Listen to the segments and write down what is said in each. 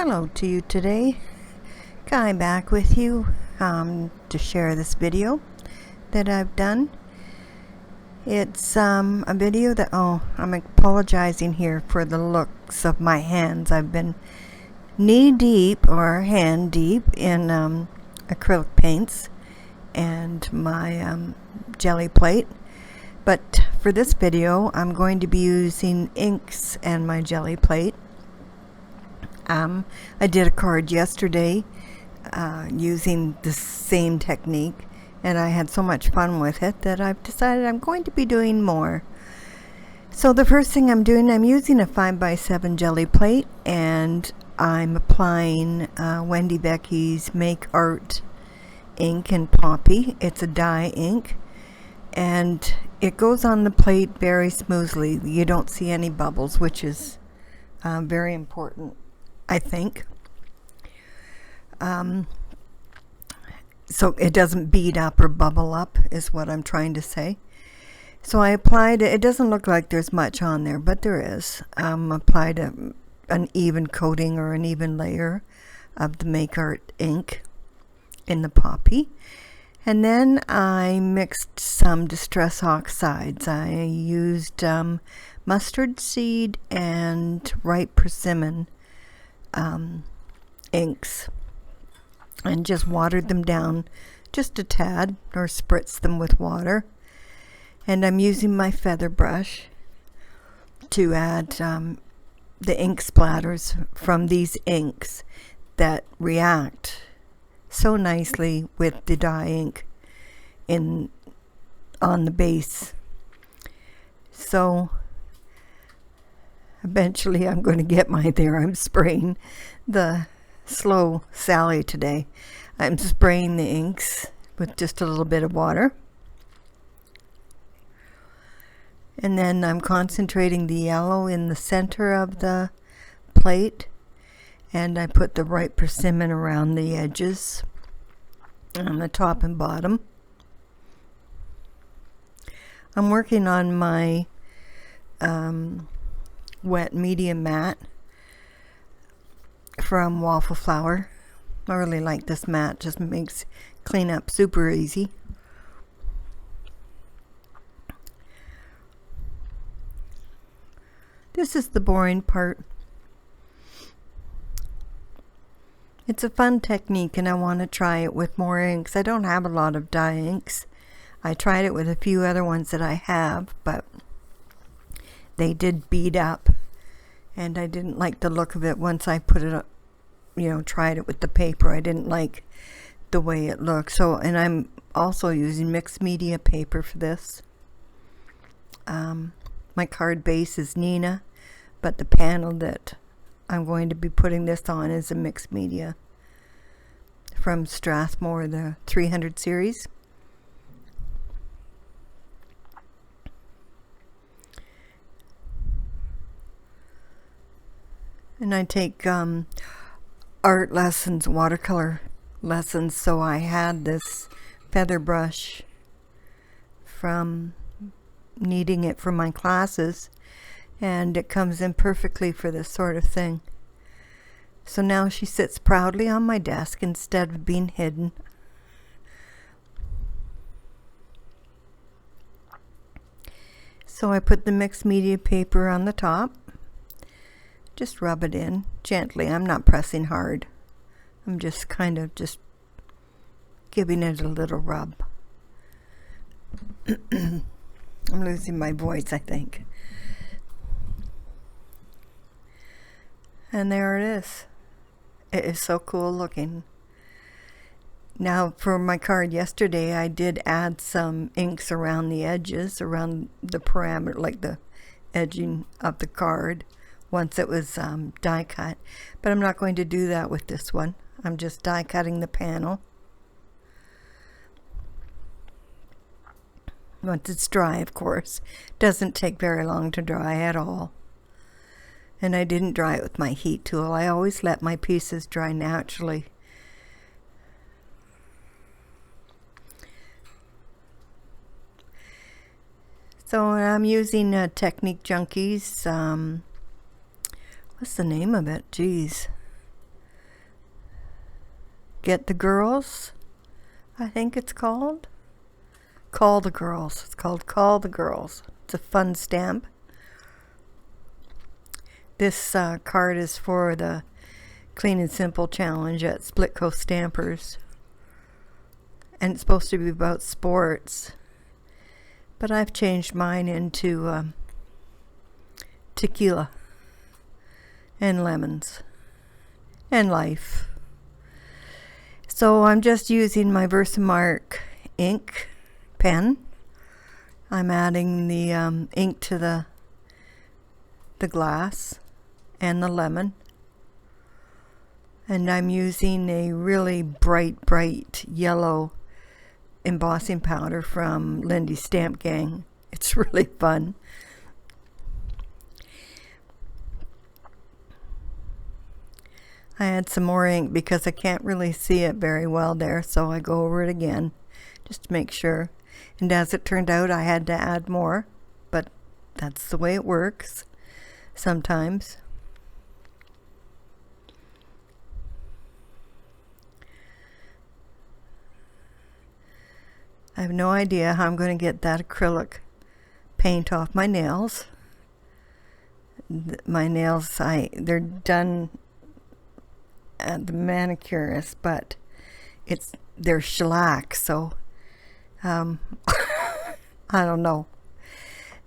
Hello to you today. Guy back with you to share this video that I've done. It's a video that, I'm apologizing here for the looks of my hands. I've been knee deep or hand deep in acrylic paints and my jelly plate. But for this video, I'm going to be using inks and my jelly plate. I did a card yesterday using the same technique, and I had so much fun with it that I've decided I'm going to be doing more. So the first thing I'm doing, I'm using a 5x7 jelly plate, and I'm applying Wendy Becky's Make Art ink in Poppy. It's a dye ink, and it goes on the plate very smoothly. You don't see any bubbles, which is very important, I think. So it doesn't bead up or bubble up is what I'm trying to say. So I applied it. It doesn't look like there's much on there, but there is. Applied an even coating or an even layer of the Make Art ink in the Poppy. And then I mixed some Distress Oxides. I used mustard seed and ripe persimmon inks, and just watered them down just a tad, or spritzed them with water. And I'm using my feather brush to add the ink splatters from these inks that react so nicely with the dye ink on the base. So eventually I'm going to get I'm spraying the Slow Sally today. I'm spraying the inks with just a little bit of water. And then I'm concentrating the yellow in the center of the plate. And I put the ripe persimmon around the edges on the top and bottom. I'm working on my wet medium matte from Waffle Flower. I really like this mat. Just makes cleanup super easy. This is the boring part. It's a fun technique, and I want to try it with more inks. I don't have a lot of dye inks. I tried it with a few other ones that I have, but they did bead up, and I didn't like the look of it once I put it up, tried it with the paper. I didn't like the way it looked. So, and I'm also using mixed media paper for this. My card base is Nina, but the panel that I'm going to be putting this on is a mixed media from Strathmore, the 300 series. And I take art lessons, watercolor lessons, so I had this feather brush from needing it for my classes, and it comes in perfectly for this sort of thing. So now she sits proudly on my desk instead of being hidden. So I put the mixed media paper on the top. Just rub it in gently. I'm not pressing hard. I'm just kind of just giving it a little rub. I'm losing my voice, I think. And there it is. It is so cool looking. Now, for my card yesterday, I did add some inks around the edges, around the parameter, like the edging of the card, once it was die cut. But I'm not going to do that with this one. I'm just die cutting the panel. Once it's dry, of course. Doesn't take very long to dry at all. And I didn't dry it with my heat tool. I always let my pieces dry naturally. So I'm using Technique Junkies. What's the name of it? Geez. Get the Girls, I think it's called. Call the Girls. It's called Call the Girls. It's a fun stamp. This card is for the Clean and Simple Challenge at Split Coast Stampers. And it's supposed to be about sports. But I've changed mine into tequila and lemons and life. So I'm just using my Versamark ink pen. I'm adding the ink to the glass and the lemon. And I'm using a really bright yellow embossing powder from Lindy's Stamp Gang. It's really fun. I add some more ink because I can't really see it very well there, so I go over it again just to make sure. And as it turned out, I had to add more, but that's the way it works sometimes. I have no idea how I'm going to get that acrylic paint off my nails. My nails, they're done at the manicurist, but they're shellac, so I don't know.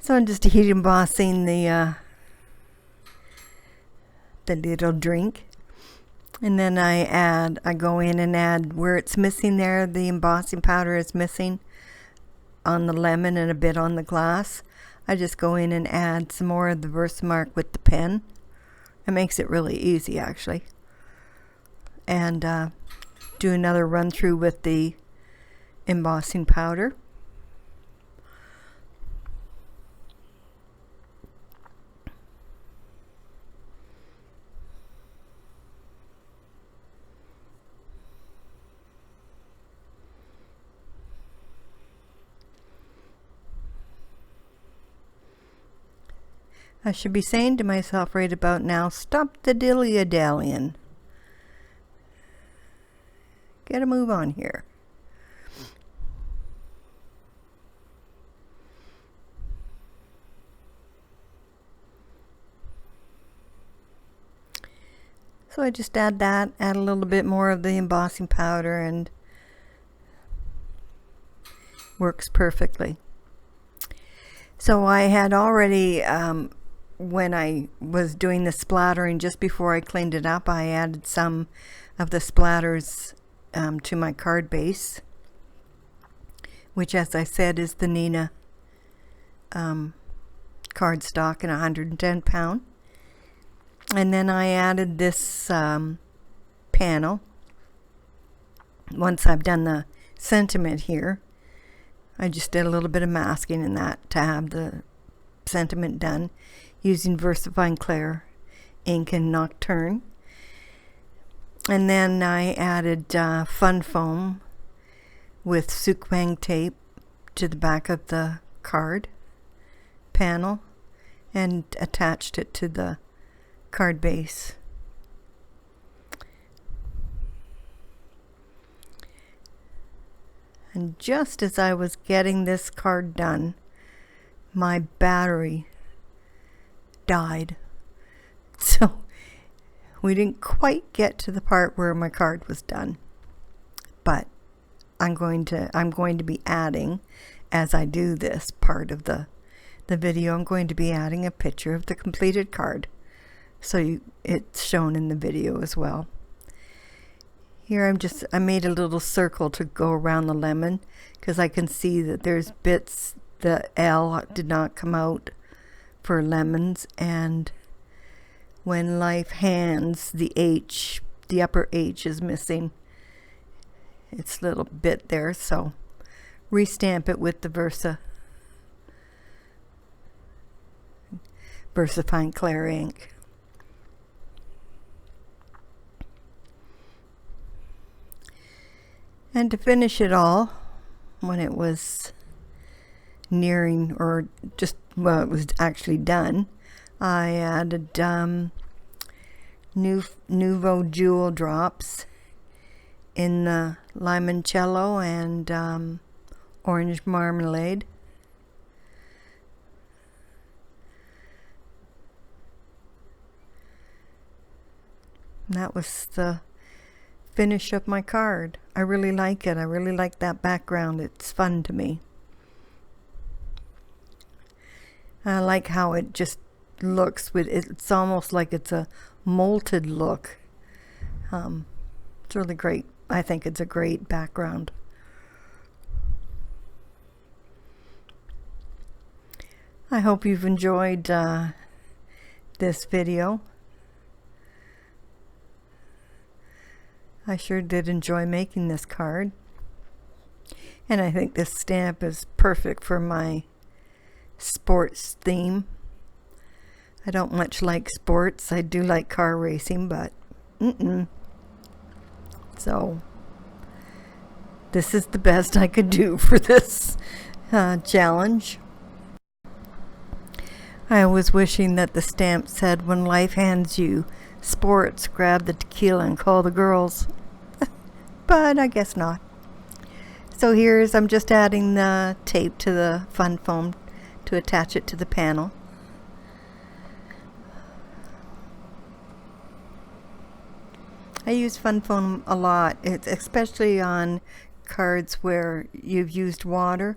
So I'm just heat embossing the little drink, and then I go in and add where it's missing there. The embossing powder is missing on the lemon and a bit on the glass. I just go in and add some more of the Versamark with the pen. It makes it really easy, actually. And do another run through with the embossing powder. I should be saying to myself right about now, stop the dilly-a-dallying. Get a move on here. So I just add a little bit more of the embossing powder, and works perfectly. So I had already, when I was doing the splattering, just before I cleaned it up, I added some of the splatters to my card base, which, as I said, is the Nina cardstock in 110 pound. And then I added this panel. Once I've done the sentiment here, I just did a little bit of masking in that to have the sentiment done using VersaFine Clair ink and Nocturne. And then I added Fun Foam with Sukwang tape to the back of the card panel and attached it to the card base. And just as I was getting this card done, my battery died. So we didn't quite get to the part where my card was done. But I'm going to be adding, as I do this part of the video, I'm going to be adding a picture of the completed card. So it's shown in the video as well. Here I made a little circle to go around the lemon because I can see that there's bits, the L did not come out for lemons, and when life hands, the H, the upper H is missing. It's a little bit there, so restamp it with the VersaFine Clair ink. And to finish it all, when it was nearing, or just, well, it was actually done, I added Nouveau Jewel drops in the limoncello and orange marmalade. And that was the finish of my card. I really like it. I really like that background. It's fun to me. I like how it just looks with it's almost like it's a molted look. It's really great. I think it's a great background. I hope you've enjoyed this video. I sure did enjoy making this card. And I think this stamp is perfect for my sports theme. I don't much like sports. I do like car racing, but So this is the best I could do for this challenge. I was wishing that the stamp said, "When life hands you sports, grab the tequila and call the girls." But I guess not. So I'm just adding the tape to the fun foam to attach it to the panel. I use fun foam a lot, especially on cards where you've used water.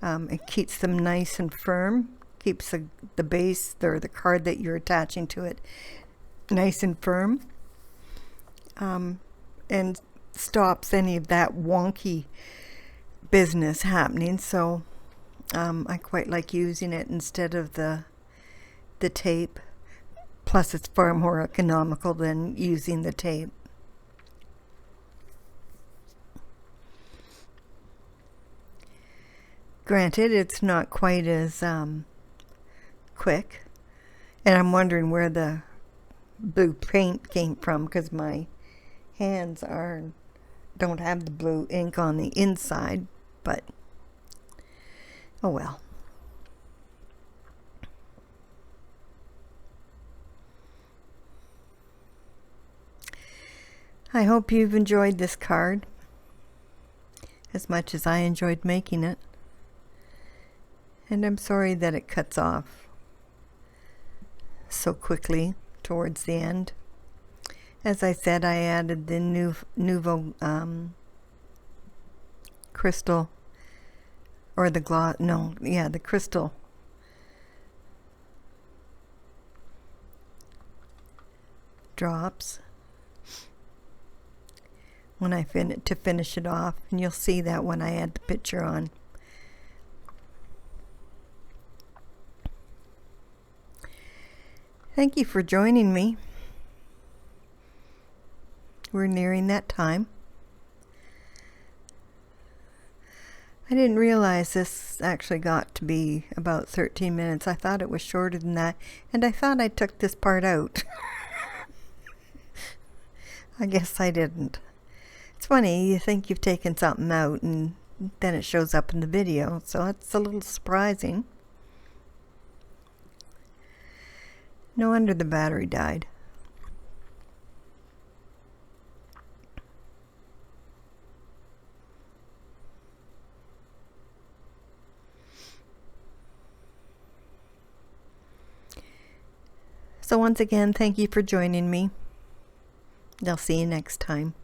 It keeps them nice and firm, keeps the base or the card that you're attaching to it nice and firm, and stops any of that wonky business happening. So I quite like using it instead of the tape. Plus it's far more economical than using the tape. Granted, it's not quite as quick, and I'm wondering where the blue paint came from, because my hands don't have the blue ink on the inside, but oh well. I hope you've enjoyed this card as much as I enjoyed making it. And I'm sorry that it cuts off so quickly towards the end. As I said, I added the Nuvo crystal, or the gloss, no, yeah, the crystal drops when I finish it off, and you'll see that when I add the picture on. Thank you for joining me. We're nearing that time. I didn't realize this actually got to be about 13 minutes. I thought it was shorter than that, and I thought I took this part out. I guess I didn't. It's funny, you think you've taken something out and then it shows up in the video, so it's a little surprising. No wonder the battery died. So once again, thank you for joining me. I'll see you next time.